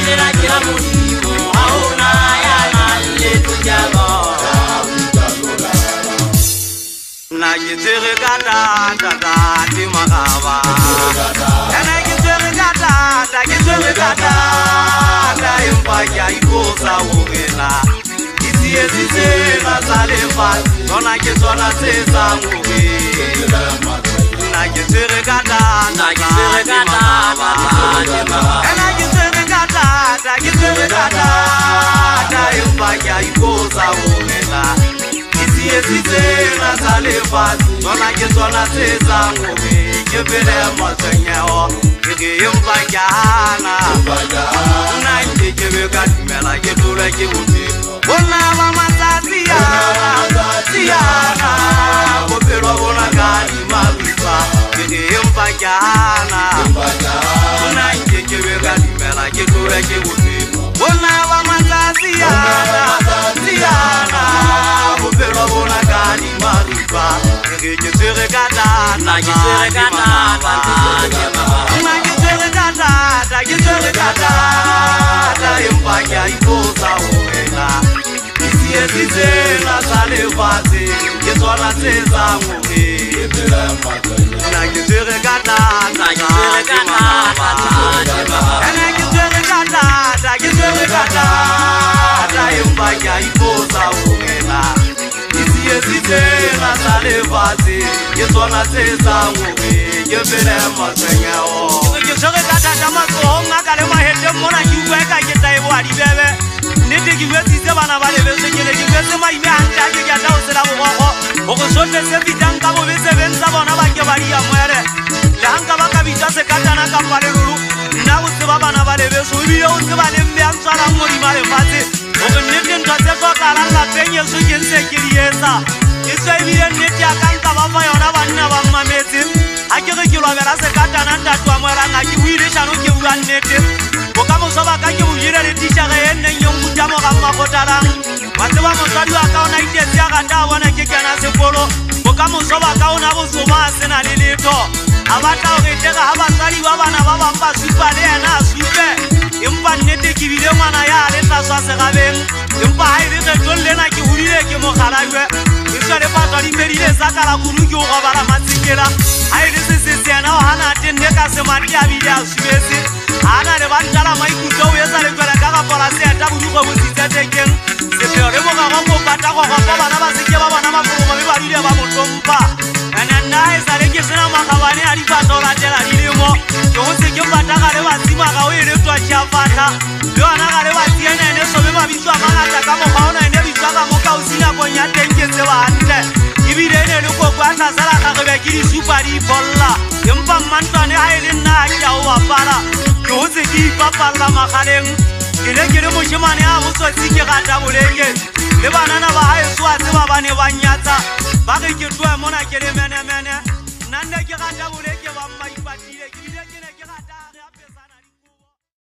Tera kila muhimu hauna yana letu jalo na kitere kata tata ti magaba na kitere kata da impaya ikosa ugela isiye na salefa zona ke zona sezangu na kitere kata da impaya ikosa ugela isiye na salefa zona ke zona sezangu ke bele matsanyao ke impayana na ke be ka dimela ke tura ke buti bona ba matatiana ko pero bona ka di malupa ke impayana na ke be ka dimela ke tura ke buti bona ba matatiana ko pero bona ka di malupa ke tere kata na ke tere kata da impaya ikosa ugela isiye na salevate ke zona sezangu na ke tere kata da impaya ikosa ugela isiye na salevate ke zona sezangu ke bele matsanyao ke tere kata masohonga ka le mahete mona ke bua ka ke taibo a dibebe nete ke bua tsitse bana ba lebetse ke le ke bua se maime hanta ke ke ta o sela bogogo o go sotle se bitang ka bobetse bentsa bona ba ke ba dia mwere le hanka ba ka bitsa se katana ka pale lulu nna go se ba bana ba lebetse o bile o se ba le mbe a tsala ngori male fatse o go nete ntwa tse so kala la penye so ke nse ke lietsa e so e bile nete ya ka nka ba fa yona banna ba mmametse a ke re ke lo bela se katana ntatwa mwera nga ke buile shano ke bua nnete o ka mo soba ka ke o jira le teacher e nne nyongu tamo ga makotarang batse ba motsadi wa ka ona itse ya ga ta bona ke kana sekolo o ka mo soba ka ona bo soba sena le letho a batla o retega ha batsadi ba bana ba bamba supa le yana supe empa nnete ke bile ngwana ya le tlaswa se gabeng empa ha ile re tollena ke hulile ke mo khalajwe ke tsale patwa di medile sa kala guru ke o gobala matsikela ha ile se yana o hana tenne ka se mati a bile a subetse ana le bantala maikuto o etsa le tsela ka ga polase ya tabudu go botsitse tekeng se pere mo ga go pata go go bana ba se ke ba bana ba go ba dile ba motompa ana nae sa le ke sena magabane a di patola tela di lemo ke o se ke pata ga le batsima ga o ile twa tša fata le ana ga le batsiene ne so be ba bitswa mangata ka mo ga ona ne bitswa ka mo ka o sina go nya tenke se ba ntle ibile ne le go kwa tla sala ga be ke di super di bolla empa mantwane ha ile nna ya o apara ke o se ke ipapalla magaleng ke le moshemane a bo tsotsi ke gata boleke le banana ba hae swa tse ba bane ba nyatsa ba ke tloa mona ke le mene nna ke gata boleke ba mma ipatile